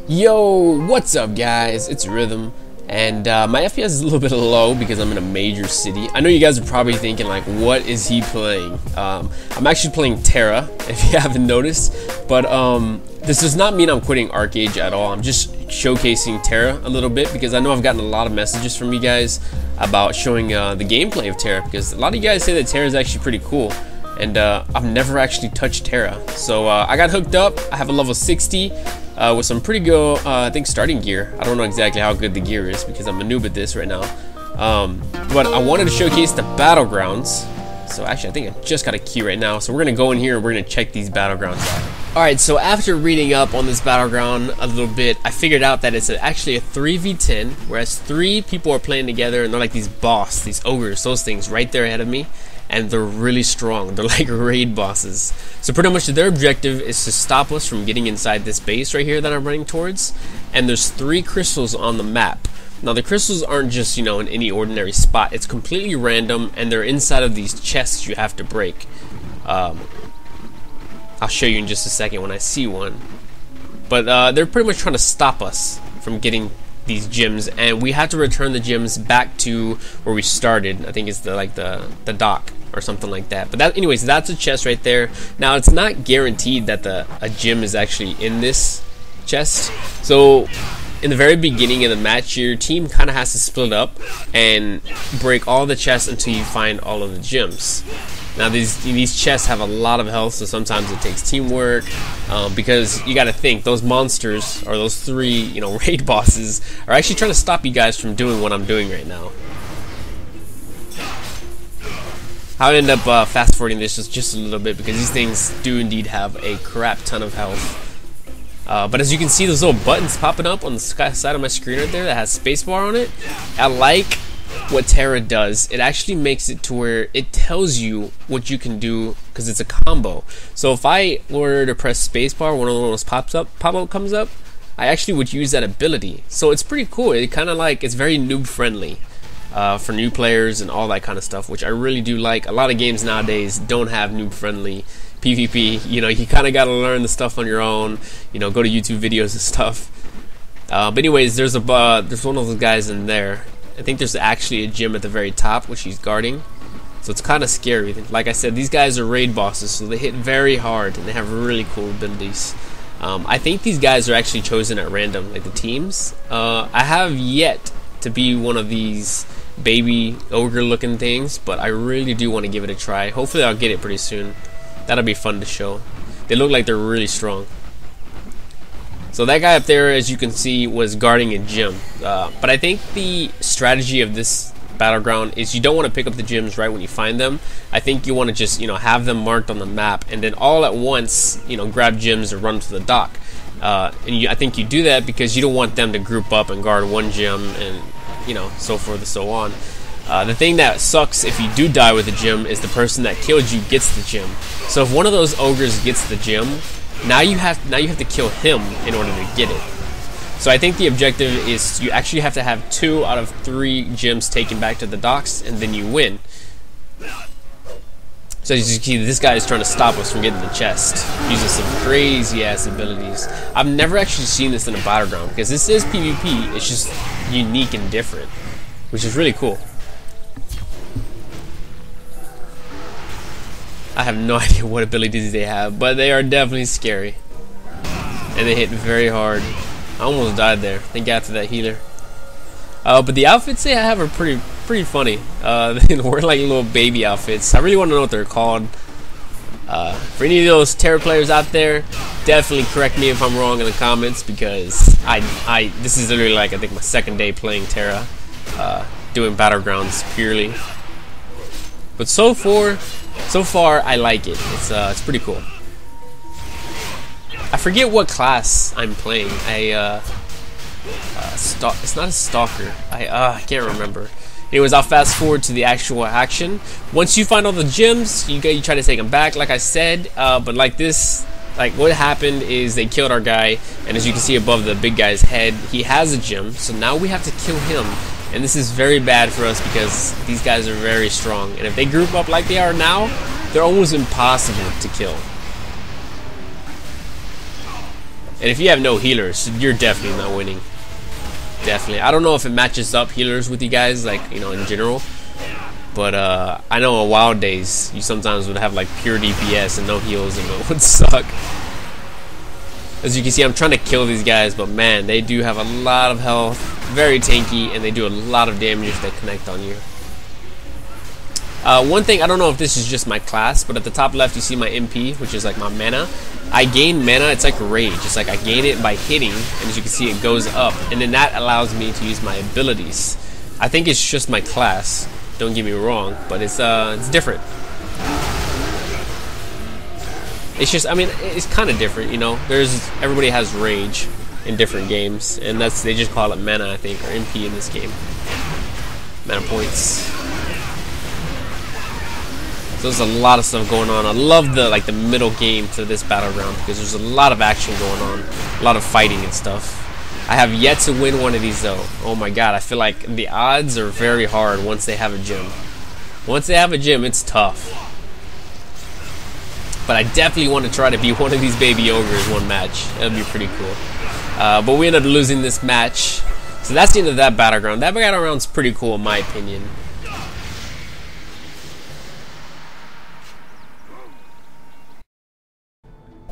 Yo, what's up guys? It's Rythmn, and my FPS is a little bit low because I'm in a major city. I know you guys are probably thinking like, what is he playing? I'm actually playing Tera, if you haven't noticed, but this does not mean I'm quitting Archeage at all. I'm just showcasing Tera a little bit because I know I've gotten a lot of messages from you guys about showing the gameplay of Tera, because a lot of you guys say that Tera is actually pretty cool. And I've never actually touched Tera, so I got hooked up. I have a level 60 with some pretty good, I think, starting gear. I don't know exactly how good the gear is because I'm a noob at this right now. But I wanted to showcase the Battlegrounds. So actually, I think I just got a key right now. So we're gonna go in here and we're gonna check these Battlegrounds out. Alright, so after reading up on this Battleground a little bit, I figured out that it's actually a 3v10, whereas 3 people are playing together, and they're like these boss, these ogres, those things right there ahead of me. And they're really strong. They're like raid bosses. So pretty much their objective is to stop us from getting inside this base right here that I'm running towards. And there's 3 crystals on the map. Now the crystals aren't just, in any ordinary spot. It's completely random, and they're inside of these chests you have to break. I'll show you in just a second when I see one. But they're pretty much trying to stop us from getting these gems, and we have to return the gems back to where we started. I think it's the dock or something like that. But anyways, that's a chest right there. Now it's not guaranteed that a gem is actually in this chest. So in the very beginning of the match, your team kind of has to split up and break all the chests until you find all of the gems. Now these chests have a lot of health, so sometimes it takes teamwork, because you got to think those monsters, or those 3 raid bosses, are actually trying to stop you guys from doing what I'm doing right now. I'll end up fast forwarding this just a little bit because these things do indeed have a crap ton of health. But as you can see, those little buttons popping up on the side of my screen right there that has spacebar on it. I like what Tera does. It actually makes it to where it tells you what you can do because it's a combo. So if I were to press spacebar, one of those pop-up comes up, I actually would use that ability. So it's pretty cool. It kind of it's very noob friendly for new players and all that kind of stuff, which I really do like. A lot of games nowadays don't have noob friendly PvP. You kind of got to learn the stuff on your own. Go to YouTube videos and stuff. But anyways, there's one of those guys in there. I think there's actually a gem at the very top which he's guarding, so it's kind of scary. Like I said, these guys are raid bosses, so they hit very hard and they have really cool abilities. I think these guys are actually chosen at random, like the teams. I have yet to be one of these baby ogre looking things, but I really do want to give it a try. Hopefully I'll get it pretty soon. That'll be fun to show. They look like they're really strong. So that guy up there, as you can see, was guarding a gem. But I think the strategy of this Battleground is you don't want to pick up the gems right when you find them. I think you want to just, have them marked on the map, and then all at once, grab gems and run to the dock. I think you do that because you don't want them to group up and guard one gem and, so forth and so on. The thing that sucks if you do die with a gem is the person that killed you gets the gem. So if one of those ogres gets the gem, now you have to kill him in order to get it. So I think the objective is you actually have to have 2 out of 3 gems taken back to the docks, and then you win. So as you can see, this guy is trying to stop us from getting the chest using some crazy ass abilities. I've never actually seen this in a Battleground because this is PvP. It's just unique and different, which is really cool. I have no idea what abilities they have, but they are definitely scary. And they hit very hard. I almost died there. Thank God for that healer. But the outfits they have are pretty funny. They wear like little baby outfits. I really want to know what they're called. For any of those Tera players out there, definitely correct me if I'm wrong in the comments, because this is literally I think my 2nd day playing Tera, doing Battlegrounds purely. But so far I like it. It's pretty cool. I forget what class I'm playing. It's not a stalker. I can't remember. Anyways, I'll fast forward to the actual action. Once you find all the gems, you try to take them back, like I said. But like what happened is they killed our guy, and as you can see above the big guy's head, he has a gem. So now we have to kill him. And this is very bad for us because these guys are very strong. And if they group up like they are now, they're almost impossible to kill. And if you have no healers, you're definitely not winning. Definitely. I don't know if it matches up healers with you guys, like, you know, in general. But I know in wild days, you sometimes would have like pure DPS and no heals, and it would suck. As you can see, I'm trying to kill these guys, but man, they do have a lot of health, very tanky, and they do a lot of damage if they connect on you. One thing, I don't know if this is just my class, but at the top left you see my MP, which is like my mana. I gain mana, it's like rage. It's like I gain it by hitting, and as you can see it goes up, and then that allows me to use my abilities. I think it's just my class, don't get me wrong, but it's different. It's just, I mean, it's kind of different, you know. Everybody has rage in different games, and they just call it mana, I think, or MP in this game. Mana points. So there's a lot of stuff going on. I love the middle game to this Battleground because there's a lot of action going on, a lot of fighting and stuff. I have yet to win one of these though. Oh my god, I feel like the odds are very hard once they have a gym. Once they have a gym, it's tough. But I definitely want to try to beat one of these baby ogres one match. That'd be pretty cool. But we ended up losing this match. So that's the end of that Battleground. That Battleground's pretty cool in my opinion.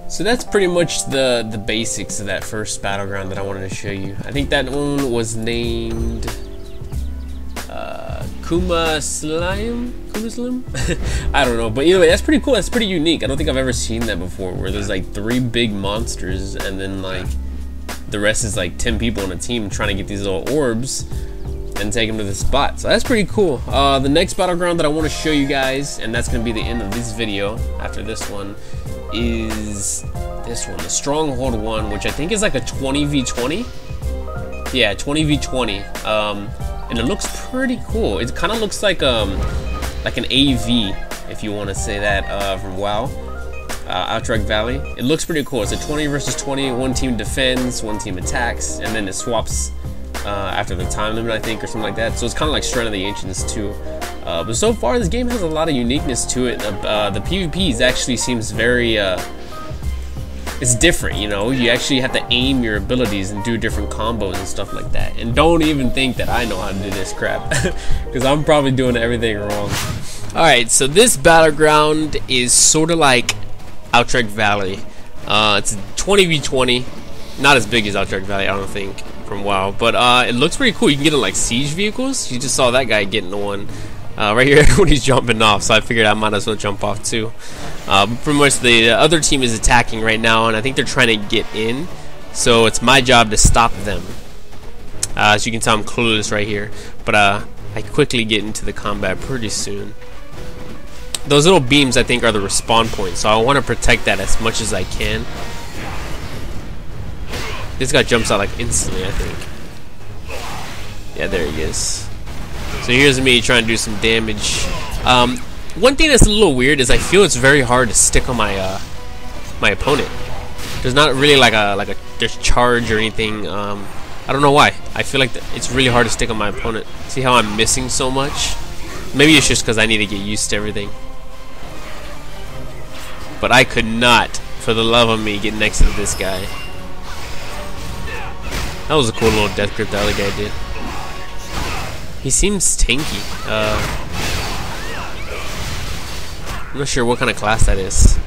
So that's pretty much the basics of that first Battleground that I wanted to show you. I think that one was named Kuma Slim? I don't know, but either way, that's pretty cool. That's pretty unique. I don't think I've ever seen that before, where there's like 3 big monsters and then like the rest is like 10 people on a team trying to get these little orbs and take them to the spot. So that's pretty cool. The next Battleground that I want to show you guys, and that's going to be the end of this video after this one, is this one, the Stronghold one, which I think is like a 20v20. Yeah, 20v20. And it looks pretty cool. It kind of looks like an AV, if you want to say that, from WoW, Archeage Valley. It looks pretty cool. It's a 20 versus 20. One team defends, one team attacks, and then it swaps after the time limit, I think, or something like that. So it's kind of like Strand of the Ancients too. But so far, this game has a lot of uniqueness to it. The PvP actually seems very it's different, you know. You actually have to aim your abilities and do different combos and stuff like that. And don't even think that I know how to do this crap, because I'm probably doing everything wrong. Alright, so this Battleground is sort of like Archeage Valley. It's 20v20, not as big as Archeage Valley, I don't think, from WoW, but it looks pretty cool. You can get in like siege vehicles. You just saw that guy getting one right here when he's jumping off, so I figured I might as well jump off too. Pretty much the other team is attacking right now, and I think they're trying to get in, so it's my job to stop them. As you can tell, I'm clueless right here, but I quickly get into the combat pretty soon. Those little beams, I think, are the respawn points, so I want to protect that as much as I can. This guy jumps out like instantly, I think. Yeah, there he is. So here's me trying to do some damage. One thing that's a little weird is I feel it's very hard to stick on my my opponent. There's not really like a charge or anything. I don't know why. I feel like it's really hard to stick on my opponent. See how I'm missing so much? Maybe it's just because I need to get used to everything. But I could not, for the love of me, get next to this guy. That was a cool little death grip the other guy did. He seems tanky. I'm not sure what kind of class that is.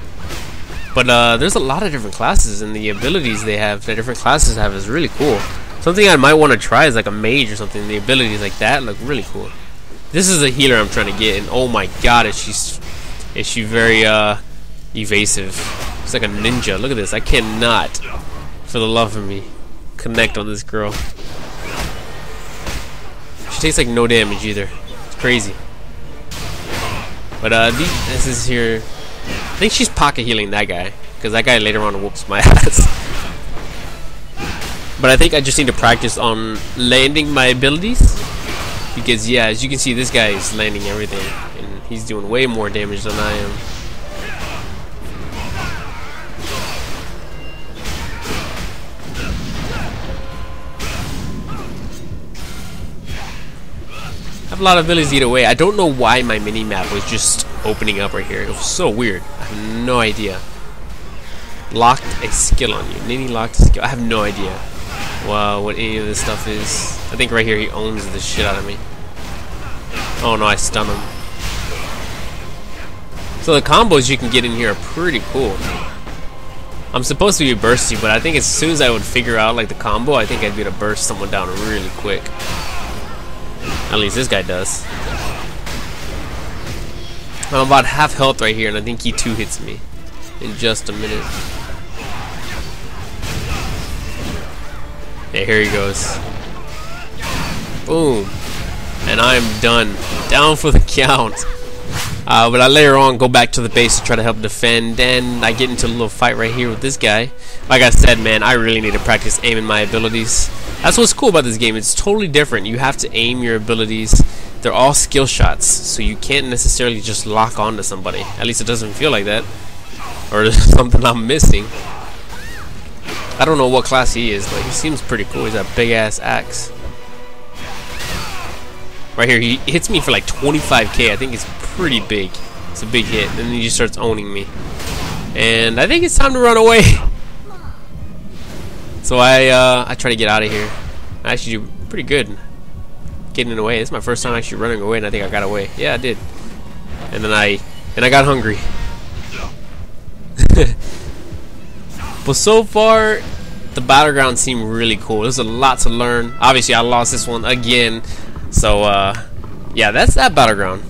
But there's a lot of different classes, and the abilities they have, the different classes have, is really cool. Something I might want to try is like a mage or something. The abilities like that look really cool. This is a healer I'm trying to get, and oh my god, is she very evasive. It's like a ninja. Look at this. I cannot, for the love of me, connect on this girl. She takes like no damage either. It's crazy. But this is here. I think she's pocket healing that guy, because that guy later on whoops my ass. But I think I just need to practice on landing my abilities, because yeah, as you can see, this guy is landing everything, and he's doing way more damage than I am. I have a lot of abilities either way. I don't know why my mini-map was just opening up right here. It was so weird. I have no idea. locked a skill on you. Nini locked a skill. I have no idea what any of this stuff is. I think right here he owns the shit out of me. Oh no, I stun him. So the combos you can get in here are pretty cool. I'm supposed to be bursty, but I think as soon as I would figure out like the combo, I think I'd be able to burst someone down really quick. At least this guy does. I'm about half health right here, and I think he 2 hits me in just a minute. Yeah, here he goes. Boom. And I am done. Down for the count. But I later on go back to the base to try to help defend, and I get into a little fight right here with this guy. Like I said, man, I really need to practice aiming my abilities. That's what's cool about this game. It's totally different. You have to aim your abilities. They're all skill shots, so you can't necessarily just lock onto somebody. At least it doesn't feel like that. Or there's something I'm missing. I don't know what class he is, but he seems pretty cool. He's got a big ass axe. Right here, he hits me for like 25k. I think it's pretty big. It's a big hit. And then he just starts owning me. And I think it's time to run away. So I try to get out of here. I actually do pretty good getting away. This is my first time actually running away, and I think I got away. Yeah, I did. And then I got hungry. But so far, the Battleground seemed really cool. There's a lot to learn. Obviously, I lost this one again. So, yeah, that's that Battleground.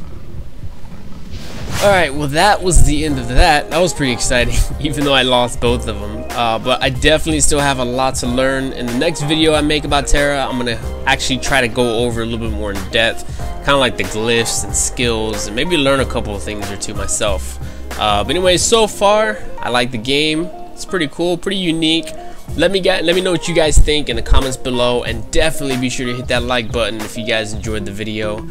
Alright, well that was the end of that. That was pretty exciting, even though I lost both of them. But I definitely still have a lot to learn. In the next video I make about Tera, I'm going to actually try to go over a little bit more in depth. Kind of like the glyphs and skills, and maybe learn a couple of things or two myself. But anyway, so far, I like the game. It's pretty cool, pretty unique. Let me know what you guys think in the comments below, and definitely be sure to hit that like button if you guys enjoyed the video.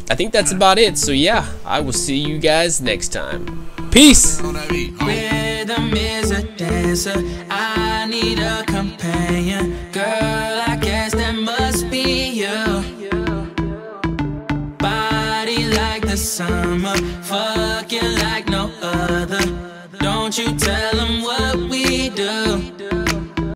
I think that's about it. So yeah, I will see you guys next time. Peace. Rhythm is a dancer. I need a companion. Girl, I guess that must be you. Body like the summer.